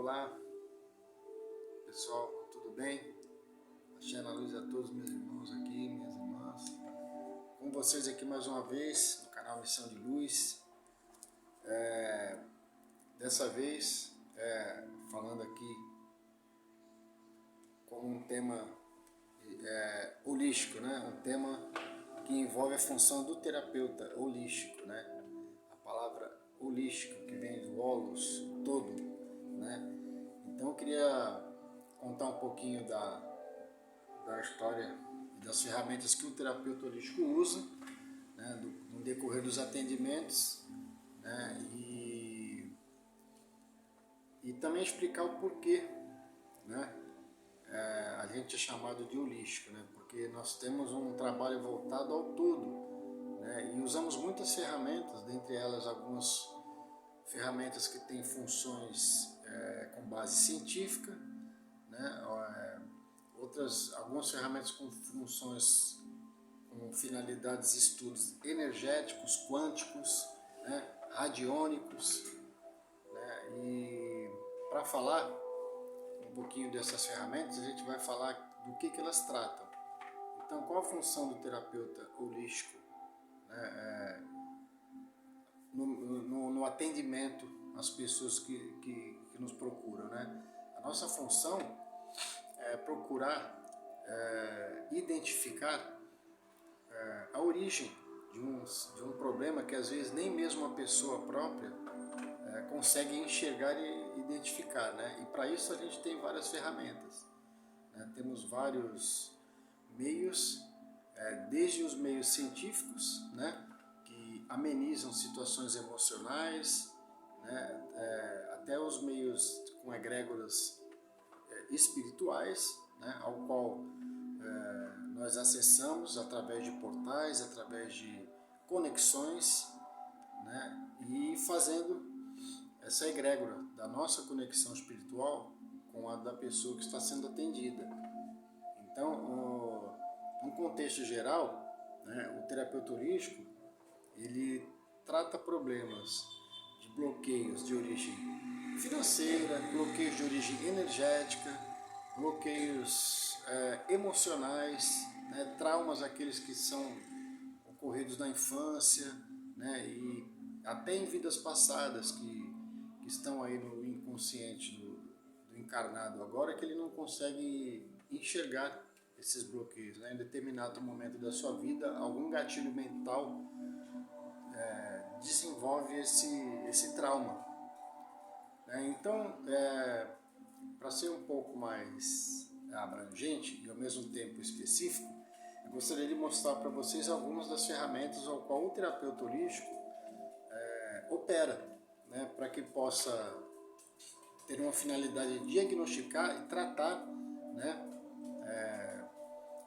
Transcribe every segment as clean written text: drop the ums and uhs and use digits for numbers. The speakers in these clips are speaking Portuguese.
Olá pessoal, tudo bem? Axé na luz a todos meus irmãos aqui, minhas irmãs. Com vocês aqui mais uma vez no canal Missão de Luz. Dessa vez falando aqui com um tema holístico, né? Um tema que envolve a função do terapeuta holístico, né? A palavra holístico que vem do holos, todo, né? Então eu queria contar um pouquinho da história e das ferramentas que o terapeuta holístico usa, né, no decorrer dos atendimentos, né, e também explicar o porquê, né, a gente é chamado de holístico, né, porque nós temos um trabalho voltado ao todo, né, e usamos muitas ferramentas, dentre elas algumas ferramentas que têm funções com base científica, né, algumas ferramentas com funções, com finalidades de estudos energéticos, quânticos, né, radiônicos, né, e para falar um pouquinho dessas ferramentas, a gente vai falar do que elas tratam. Então, qual a função do terapeuta holístico, né, no atendimento às pessoas que nos procuram, né? A nossa função é procurar identificar a origem de um problema que às vezes nem mesmo a pessoa própria consegue enxergar e identificar, né? E para isso a gente tem várias ferramentas, né? Temos vários meios, desde os meios científicos, né? Que amenizam situações emocionais, né? Até os meios com egrégoras espirituais, né? Ao qual nós acessamos através de portais, através de conexões, né? E fazendo essa egrégora da nossa conexão espiritual com a da pessoa que está sendo atendida. Então, num contexto geral, né, o terapeuta holístico ele trata problemas de bloqueios de origem financeira, bloqueios de origem energética, bloqueios emocionais, né, traumas aqueles que são ocorridos na infância, né, e até em vidas passadas que estão aí no inconsciente do encarnado agora, que ele não consegue enxergar esses bloqueios, né? Em determinado momento da sua vida, algum gatilho mental desenvolve esse trauma, né? Então, para ser um pouco mais abrangente e ao mesmo tempo específico, eu gostaria de mostrar para vocês algumas das ferramentas ao qual o terapeuta holístico opera, né, para que possa ter uma finalidade de diagnosticar e tratar, né?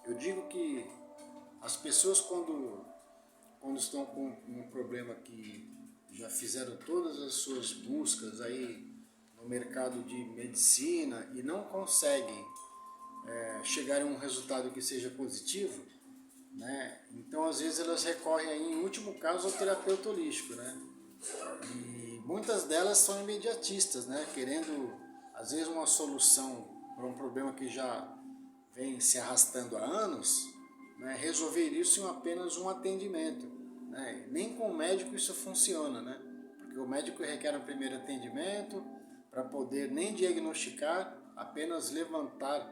Eu digo que as pessoas quando estão com um problema que já fizeram todas as suas buscas aí no mercado de medicina e não conseguem chegar a um resultado que seja positivo, né? Então às vezes elas recorrem aí, em último caso, ao terapeuta holístico, né? E muitas delas são imediatistas, né? Querendo às vezes uma solução para um problema que já vem se arrastando há anos, né? Resolver isso em apenas um atendimento, né? Nem com o médico isso funciona, né? Porque o médico requer um primeiro atendimento para poder nem diagnosticar, apenas levantar,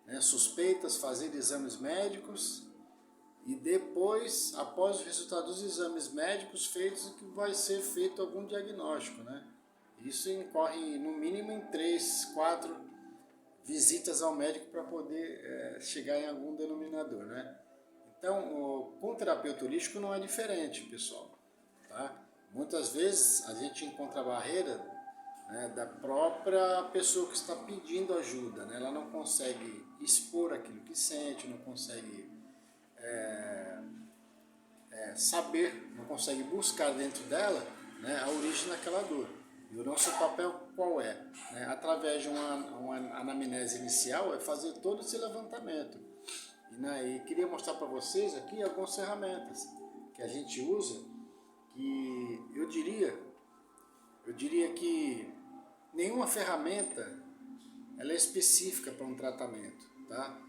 né, suspeitas, fazer exames médicos e depois, após o resultado dos exames médicos feitos, que vai ser feito algum diagnóstico, né? Isso incorre no mínimo em 3, 4 visitas ao médico para poder chegar em algum denominador, né? Então, com o terapeuta holístico não é diferente, pessoal, tá? Muitas vezes a gente encontra a barreira, né, da própria pessoa que está pedindo ajuda, né? Ela não consegue expor aquilo que sente, não consegue saber, não consegue buscar dentro dela, né, a origem daquela dor. E o nosso papel qual é? Né? Através de uma anamnese inicial é fazer todo esse levantamento. E queria mostrar para vocês aqui algumas ferramentas que a gente usa, que eu diria que nenhuma ferramenta ela é específica para um tratamento, tá?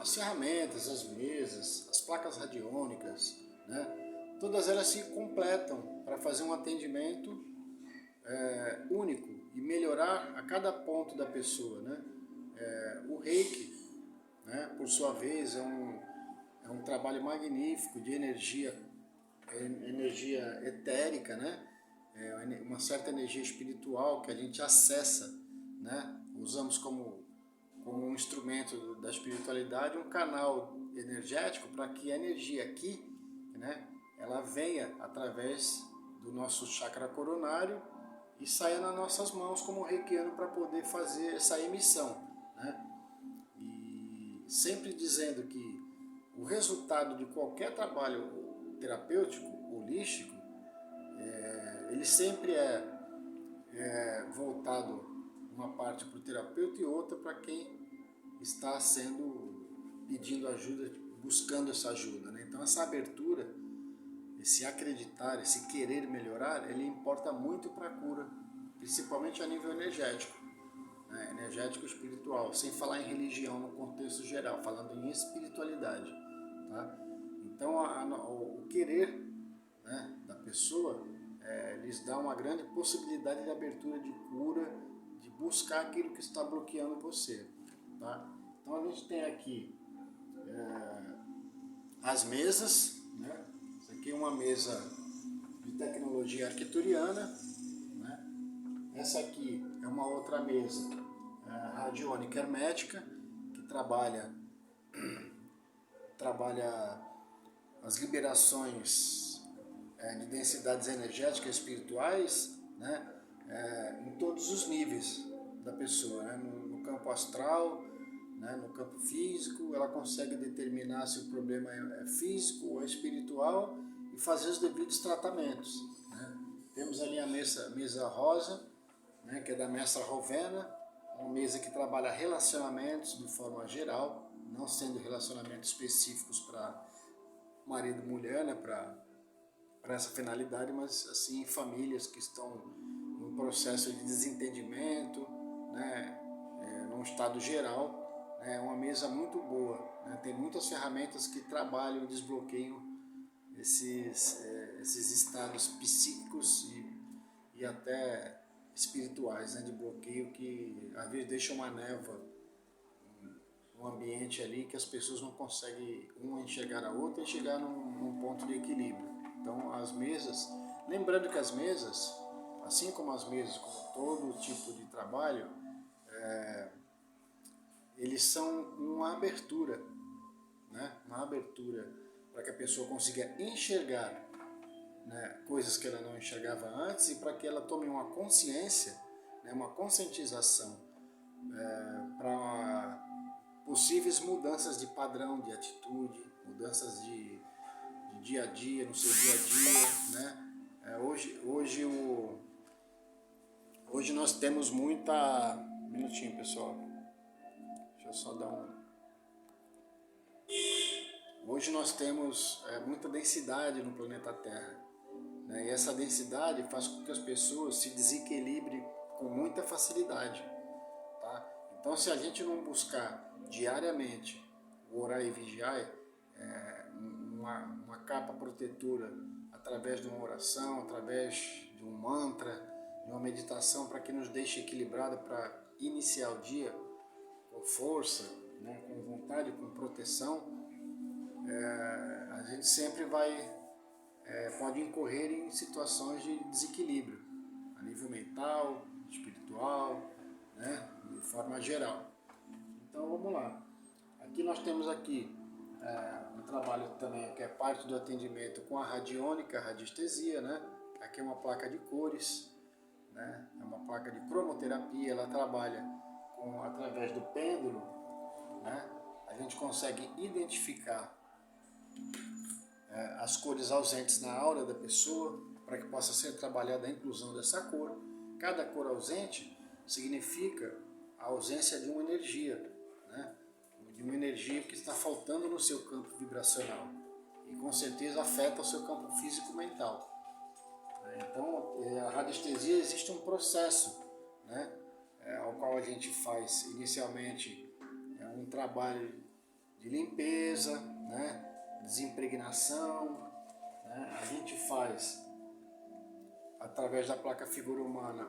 As ferramentas, as mesas, as placas radiônicas, né? Todas elas se completam para fazer um atendimento único e melhorar a cada ponto da pessoa, né? O Reiki, né, por sua vez, é um trabalho magnífico de energia etérica, né? Uma certa energia espiritual que a gente acessa, né? Usamos como um instrumento da espiritualidade, um canal energético para que a energia aqui, né, ela venha através do nosso chakra coronário e saia nas nossas mãos como reikiano para poder fazer essa emissão, né? E sempre dizendo que o resultado de qualquer trabalho terapêutico, holístico, ele sempre é voltado uma parte para o terapeuta e outra para quem está pedindo ajuda, buscando essa ajuda, né? Então essa abertura, esse acreditar, esse querer melhorar, ele importa muito para a cura, principalmente a nível energético, né? Energético espiritual, sem falar em religião no contexto geral, falando em espiritualidade, tá? Então o querer, né, da pessoa lhes dá uma grande possibilidade de abertura de cura, de buscar aquilo que está bloqueando você, tá? Então a gente tem aqui as mesas, né? Isso aqui é uma mesa de tecnologia arquituriana, né? Essa aqui é uma outra mesa radiônica hermética que trabalha as liberações de densidades energéticas espirituais, né? Em todos os níveis da pessoa, né? No campo astral, né? No campo físico, ela consegue determinar se o problema é físico ou é espiritual e fazer os devidos tratamentos, né? Temos ali a mesa rosa, né? Que é da mestra Rovena, uma mesa que trabalha relacionamentos de forma geral, não sendo relacionamentos específicos para marido e mulher, né? Para essa finalidade, mas assim famílias que estão em processo de desentendimento, né, num estado geral, é uma mesa muito boa, né, tem muitas ferramentas que trabalham e desbloqueiam esses estados psíquicos e até espirituais, né, de bloqueio que às vezes deixa uma névoa, um ambiente ali que as pessoas não conseguem uma enxergar a outra e chegar num ponto de equilíbrio. Então as mesas, lembrando que as mesas, assim como as mesas, como todo tipo de trabalho, eles são uma abertura, né? Uma abertura para que a pessoa consiga enxergar, né, coisas que ela não enxergava antes e para que ela tome uma consciência, né, uma conscientização para possíveis mudanças de padrão, de atitude, mudanças de dia a dia, no seu dia a dia, né? Hoje nós temos muita... Um minutinho, pessoal. Deixa eu só dar um... Hoje nós temos muita densidade no planeta Terra, né? E essa densidade faz com que as pessoas se desequilibrem com muita facilidade, tá? Então se a gente não buscar diariamente o orar e vigiar, uma capa protetora através de uma oração, através de um mantra, de uma meditação para que nos deixe equilibrado para iniciar o dia com força, né, com vontade, com proteção, a gente sempre pode incorrer em situações de desequilíbrio a nível mental, espiritual, né, de forma geral. Então vamos lá. Aqui nós temos um trabalho também que é parte do atendimento com a radiônica, a radiestesia, né? Aqui é uma placa de cores, né? É uma placa de cromoterapia, ela trabalha através do pêndulo, né? A gente consegue identificar as cores ausentes na aura da pessoa para que possa ser trabalhada a inclusão dessa cor. Cada cor ausente significa a ausência de uma energia, né? De uma energia que está faltando no seu campo vibracional e com certeza afeta o seu campo físico-mental. Então, a radiestesia existe um processo né? Ao qual a gente faz inicialmente um trabalho de limpeza, né? Desimpregnação, né? A gente faz, através da placa figura humana,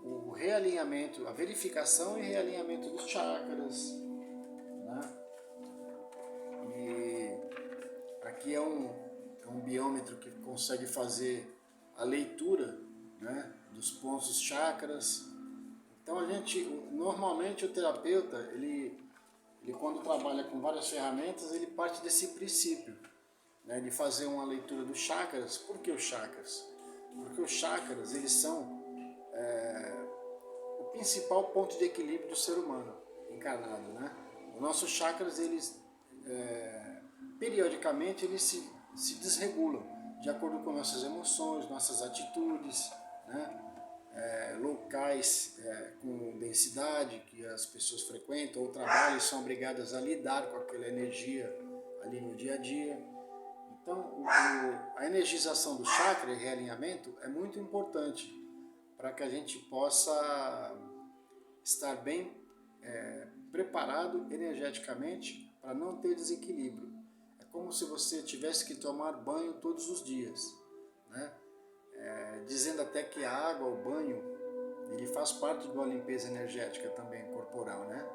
o realinhamento, a verificação e realinhamento dos chakras, né? E aqui é um biômetro que consegue fazer a leitura, né, dos pontos dos chakras. Então normalmente o terapeuta, ele quando trabalha com várias ferramentas, ele parte desse princípio, né, de fazer uma leitura dos chakras. Por que os chakras? Porque os chakras, eles são o principal ponto de equilíbrio do ser humano encarnado, né? Os nossos chakras, eles periodicamente eles se desregulam de acordo com nossas emoções, nossas atitudes, né? Locais com densidade que as pessoas frequentam ou trabalham e são obrigadas a lidar com aquela energia ali no dia a dia. Então, a energização do chakra e realinhamento é muito importante para que a gente possa estar bem preparado energeticamente para não ter desequilíbrio. É como se você tivesse que tomar banho todos os dias, né? Dizendo até que a água, o banho, ele faz parte de uma limpeza energética também corporal, né?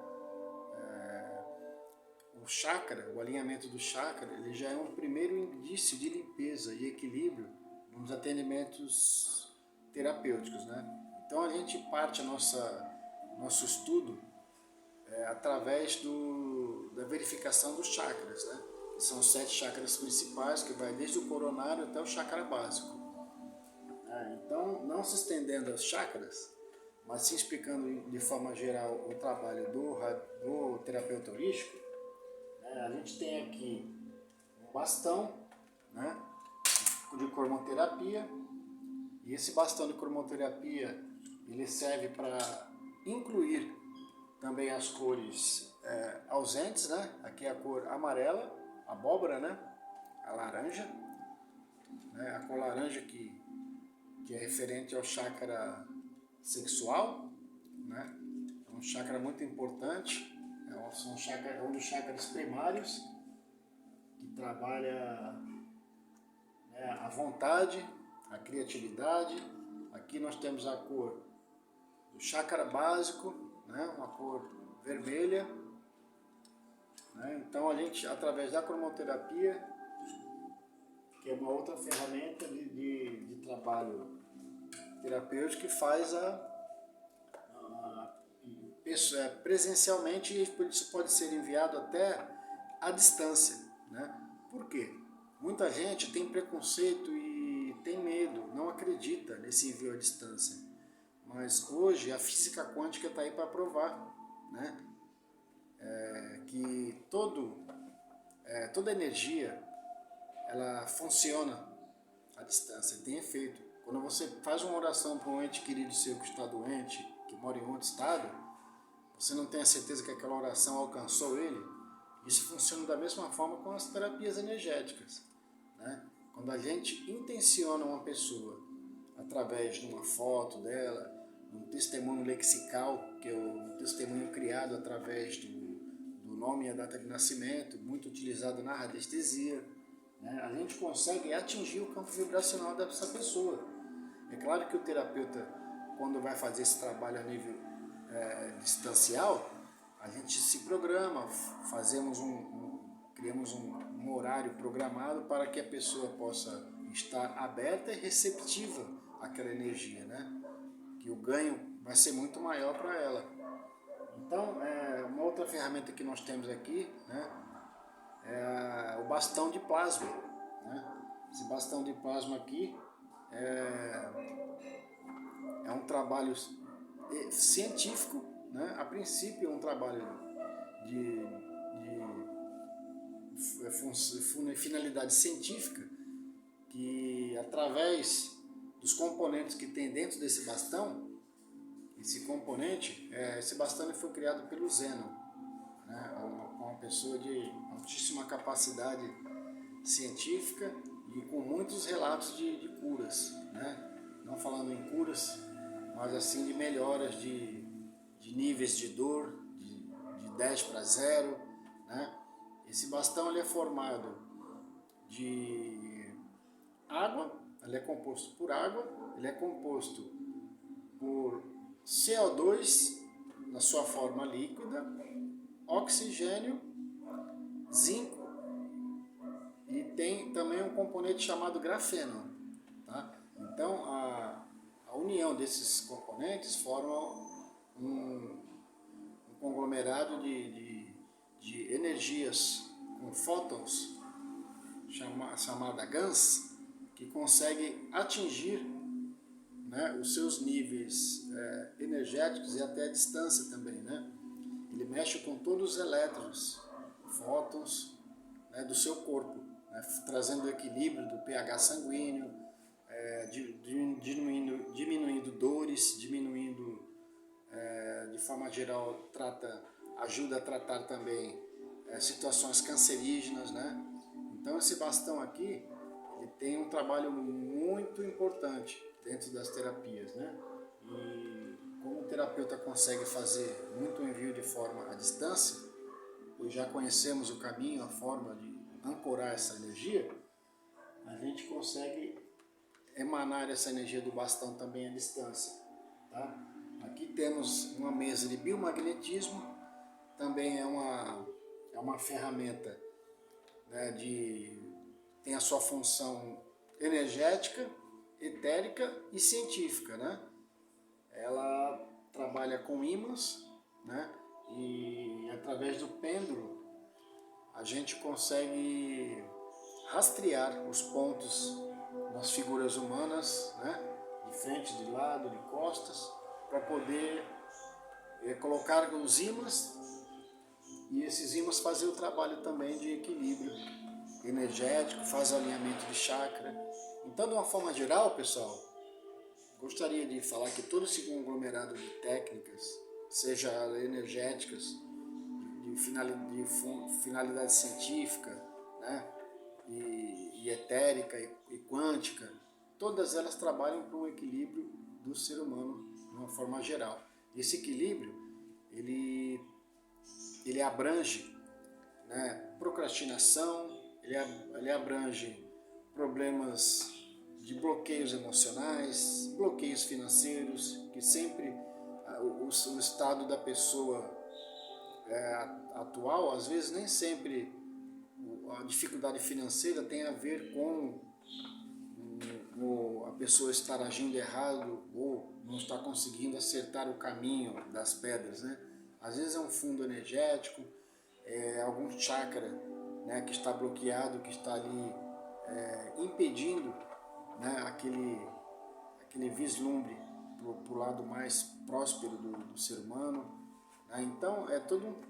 O chakra, o alinhamento do chakra, ele já é um primeiro indício de limpeza e equilíbrio nos atendimentos terapêuticos, né? Então a gente parte nosso estudo através da verificação dos chakras, né? Que são os 7 chakras principais, que vai desde o coronário até o chakra básico. Então, não se estendendo aos chakras, mas sim explicando de forma geral o trabalho do terapeuta holístico, a gente tem aqui um bastão, né, de cromoterapia, e esse bastão de cromoterapia ele serve para incluir também as cores ausentes, né? Aqui é a cor amarela, abóbora, né? A laranja, né? A cor laranja que é referente ao chakra sexual, né? É um chakra muito importante, é um dos chakras primários que trabalha, né, a vontade, a criatividade. Aqui nós temos a cor do chakra básico, né? Uma cor vermelha, né? Então a gente, através da cromoterapia, que é uma outra ferramenta de trabalho terapêutico, que faz presencialmente, e isso pode ser enviado até à distância, né? Por quê? Muita gente tem preconceito e tem medo, não acredita nesse envio à distância. Mas hoje a física quântica está aí para provar, né? Que toda energia ela funciona à distância, tem efeito. Quando você faz uma oração para um ente querido seu que está doente, que mora em outro estado, você não tem a certeza que aquela oração alcançou ele. Isso funciona da mesma forma com as terapias energéticas, né? Quando a gente intenciona uma pessoa através de uma foto dela, um testemunho lexical, que é um testemunho criado através do nome e a data de nascimento, muito utilizado na radiestesia, né? A gente consegue atingir o campo vibracional dessa pessoa. É claro que o terapeuta, quando vai fazer esse trabalho a nível distancial, a gente se programa, criamos um horário programado para que a pessoa possa estar aberta e receptiva àquela energia, né? Que o ganho vai ser muito maior para ela. Então, uma outra ferramenta que nós temos aqui, né, é o bastão de plasma, né? Esse bastão de plasma aqui é um trabalho científico, né? A princípio é um trabalho de finalidade científica, que através dos componentes que tem dentro desse bastão, esse bastão foi criado pelo Zeno, né? Uma pessoa de altíssima capacidade científica e com muitos relatos de curas, né? Não falando em curas, mas assim de melhoras de níveis de dor, de 10 para 0, né? Esse bastão ele é formado de água, ele é composto por água, ele é composto por CO2 na sua forma líquida, oxigênio, zinco e tem também um componente chamado grafeno. Tá? Então a união desses componentes forma um conglomerado de energias com fótons, chamada GANs, que consegue atingir, né, os seus níveis energéticos e até a distância também. Né? Ele mexe com todos os elétrons, fótons, né, do seu corpo, né, trazendo o equilíbrio do pH sanguíneo, diminuindo dores, diminuindo, de forma geral, ajuda a tratar também situações cancerígenas, né? Então esse bastão aqui, ele tem um trabalho muito importante dentro das terapias, né? E como o terapeuta consegue fazer muito envio de forma à distância, pois já conhecemos o caminho, a forma de ancorar essa energia, a gente consegue emanar essa energia do bastão também à distância. Tá? Aqui temos uma mesa de biomagnetismo, também é uma ferramenta, né, tem a sua função energética, etérica e científica. Né? Ela trabalha com ímãs, né? E através do pêndulo a gente consegue rastrear os pontos nas figuras humanas, né? De frente, de lado, de costas, para poder colocar os ímãs, e esses ímãs fazer o trabalho também de equilíbrio energético, faz o alinhamento de chakra. Então, de uma forma geral, pessoal, gostaria de falar que todo esse conglomerado de técnicas, seja energéticas, de finalidade científica, né, e etérica e quântica, todas elas trabalham para o equilíbrio do ser humano de uma forma geral. Esse equilíbrio, ele abrange, né, procrastinação, ele abrange problemas de bloqueios emocionais, bloqueios financeiros, que sempre o estado da pessoa atual, às vezes nem sempre a dificuldade financeira tem a ver com a pessoa estar agindo errado ou não estar conseguindo acertar o caminho das pedras. Né? Às vezes é um fundo energético, algum chakra, né, que está bloqueado, que está ali impedindo, né, aquele vislumbre para o lado mais próspero do ser humano. Né? Então é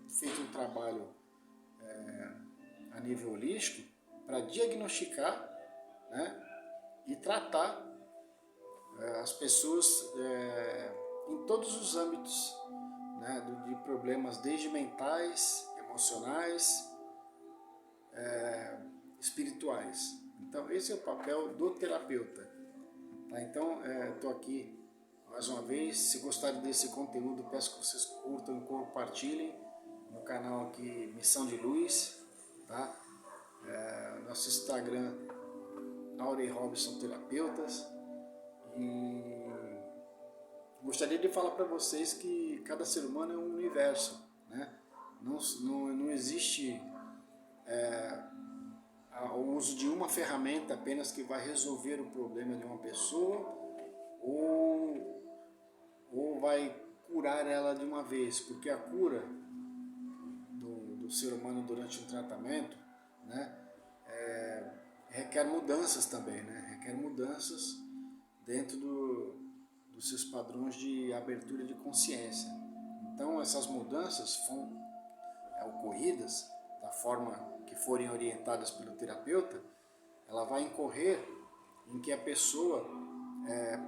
feito um trabalho a nível holístico para diagnosticar, né, e tratar as pessoas em todos os âmbitos, né, de problemas desde mentais, emocionais, espirituais. Então esse é o papel do terapeuta. Tá? Então estou aqui mais uma vez. Se gostarem desse conteúdo, peço que vocês curtam e compartilhem no canal aqui Missão de Luz. Tá? Nosso Instagram, Aurey Robson Terapeutas. E gostaria de falar para vocês que cada ser humano é um universo. Né? Não existe o uso de uma ferramenta apenas que vai resolver o problema de uma pessoa ou vai curar ela de uma vez, porque a cura do ser humano durante um tratamento, né, requer mudanças também, né? Requer mudanças dentro dos seus padrões de abertura de consciência. Então essas mudanças ocorridas da forma que forem orientadas pelo terapeuta, ela vai incorrer em que a pessoa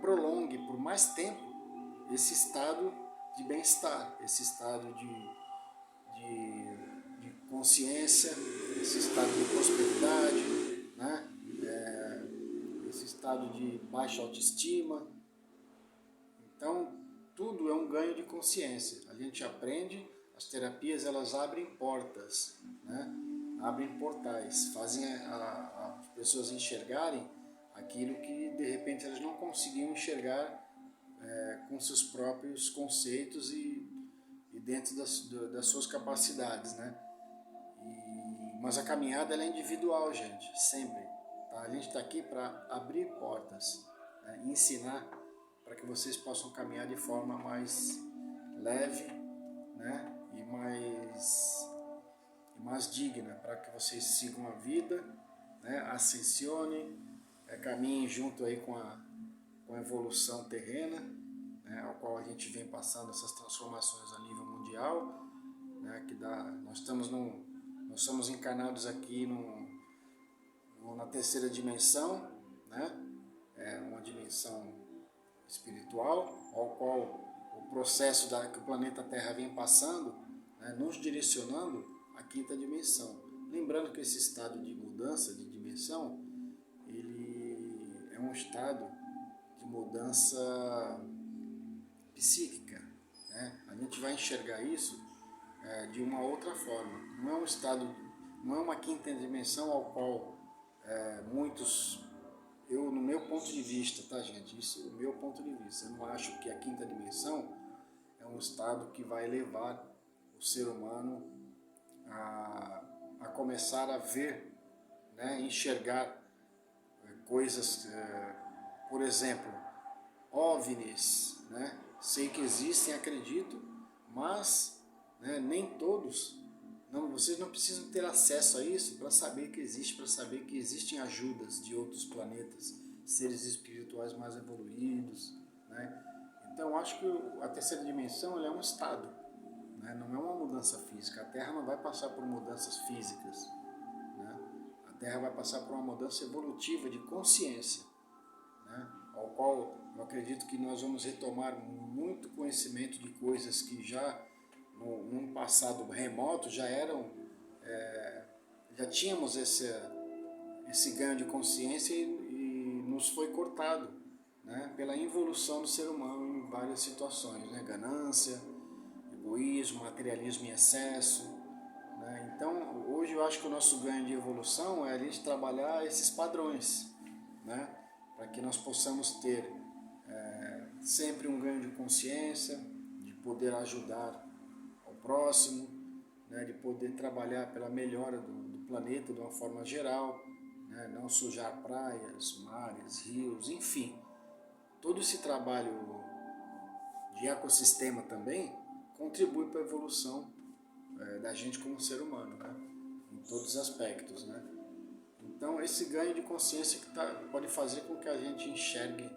prolongue por mais tempo esse estado de bem-estar, esse estado de consciência, esse estado de prosperidade, né? Esse estado de baixa autoestima. Então, tudo é um ganho de consciência. A gente aprende, as terapias elas abrem portas, né? Abrem portais, fazem as pessoas enxergarem aquilo que de repente elas não conseguiam enxergar com seus próprios conceitos e dentro das suas capacidades, né? Mas a caminhada ela é individual, gente, sempre. Tá? A gente está aqui para abrir portas, né? E ensinar para que vocês possam caminhar de forma mais leve, né? e mais digna, para que vocês sigam a vida, né? Ascensionem, caminhem junto aí com a evolução terrena, né? Ao qual a gente vem passando essas transformações a nível mundial, né? Nós somos encarnados aqui na terceira dimensão, né? É uma dimensão espiritual, ao qual o processo que o planeta Terra vem passando, né, nos direcionando à quinta dimensão. Lembrando que esse estado de mudança de dimensão, ele é um estado de mudança psíquica, né? A gente vai enxergar isso de uma outra forma. Não é um estado, não é uma quinta dimensão ao qual muitos, no meu ponto de vista, tá, gente? Isso é o meu ponto de vista. Eu não acho que a quinta dimensão é um estado que vai levar o ser humano a começar a ver, né, enxergar coisas, por exemplo, OVNIs, né? Sei que existem, acredito, mas, né, nem todos. Vocês não precisam ter acesso a isso para saber que existe, para saber que existem ajudas de outros planetas, seres espirituais mais evoluídos, né? Então, acho que a terceira dimensão ela é um estado, né? Não é uma mudança física. A Terra não vai passar por mudanças físicas, né? A Terra vai passar por uma mudança evolutiva de consciência, né? Ao qual eu acredito que nós vamos retomar muito conhecimento de coisas que já num passado remoto já tínhamos esse ganho de consciência e nos foi cortado, né, pela involução do ser humano em várias situações, né, ganância, egoísmo, materialismo em excesso, né. Então hoje eu acho que o nosso ganho de evolução é a gente trabalhar esses padrões, né, para que nós possamos ter sempre um ganho de consciência, de poder ajudar próximo, né, de poder trabalhar pela melhora do planeta de uma forma geral, né, não sujar praias, mares, rios, enfim. Todo esse trabalho de ecossistema também contribui para a evolução da gente como ser humano, né, em todos os aspectos, né. Então esse ganho de consciência pode fazer com que a gente enxergue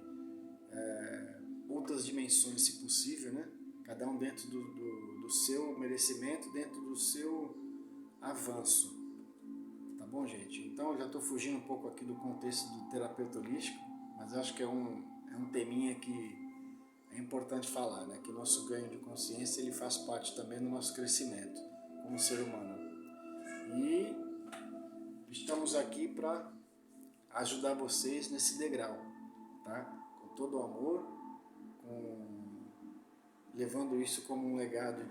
outras dimensões, se possível, né, cada um dentro do seu merecimento, dentro do seu avanço. Tá bom, gente? Então eu já estou fugindo um pouco aqui do contexto do terapeuta holístico, mas eu acho que é um teminha que é importante falar, né? Que o nosso ganho de consciência ele faz parte também do nosso crescimento como ser humano. E estamos aqui para ajudar vocês nesse degrau, tá? Com todo o amor, levando isso como um legado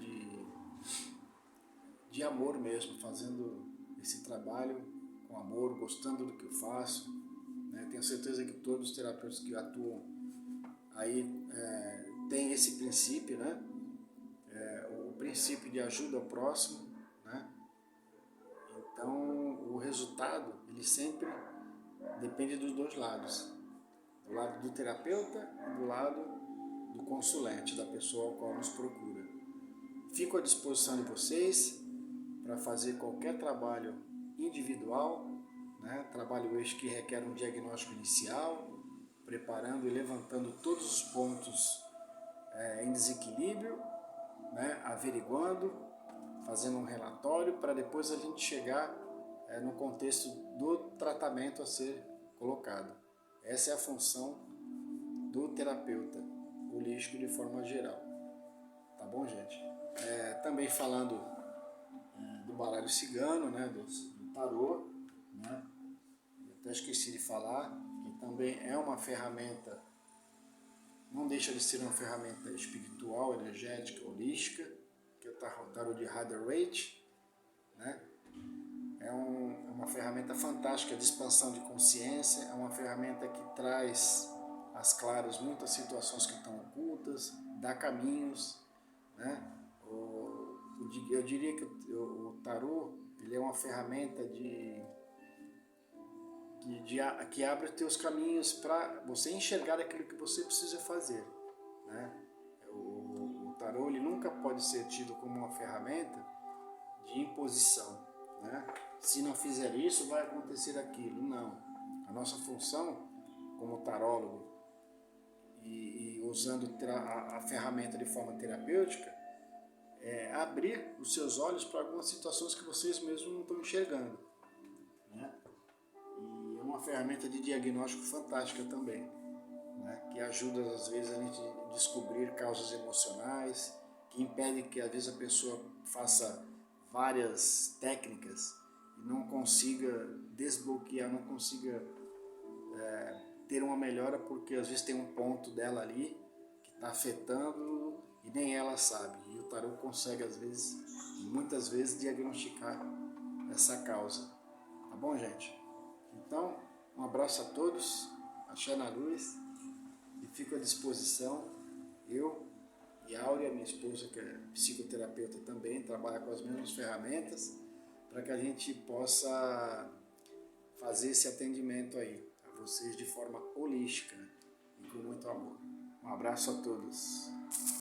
de amor mesmo, fazendo esse trabalho com amor, gostando do que eu faço, né? Tenho certeza que todos os terapeutas que atuam aí têm esse princípio, né? O princípio de ajuda ao próximo, né? Então o resultado ele sempre depende dos dois lados, do lado do terapeuta e do lado do consulente, da pessoa ao qual nos procura. Fico à disposição de vocês para fazer qualquer trabalho individual, né? Trabalho este que requer um diagnóstico inicial, preparando e levantando todos os pontos em desequilíbrio, né? Averiguando, fazendo um relatório para depois a gente chegar no contexto do tratamento a ser colocado. Essa é a função do terapeuta holístico de forma geral. Tá bom, gente? Também falando do baralho cigano, né, do tarô, né? Eu até esqueci de falar que também é uma ferramenta não deixa de ser uma ferramenta espiritual, energética, holística, que é o tarot de Rider-Waite, né? É uma ferramenta fantástica de expansão de consciência, é uma ferramenta que traz às claras muitas situações que estão ocultas, dá caminhos, né? Eu diria que o tarô ele é uma ferramenta que abre os teus caminhos para você enxergar aquilo que você precisa fazer, né? O tarô ele nunca pode ser tido como uma ferramenta de imposição, né? Se não fizer isso, vai acontecer aquilo. Não. A nossa função como tarólogo e usando a ferramenta de forma terapêutica é abrir os seus olhos para algumas situações que vocês mesmos não estão enxergando, né? E é uma ferramenta de diagnóstico fantástica também, né? Que ajuda às vezes a gente a descobrir causas emocionais, que impede que às vezes a pessoa faça várias técnicas e não consiga desbloquear, não consiga ter uma melhora, porque às vezes tem um ponto dela ali que está afetando e nem ela sabe. E o tarô consegue às vezes, muitas vezes, diagnosticar essa causa. Tá bom, gente? Então, um abraço a todos, axé na luz, e fico à disposição. Eu e a Áurea, minha esposa, que é psicoterapeuta também, trabalha com as mesmas ferramentas, para que a gente possa fazer esse atendimento aí a vocês de forma holística e com muito amor. Um abraço a todos.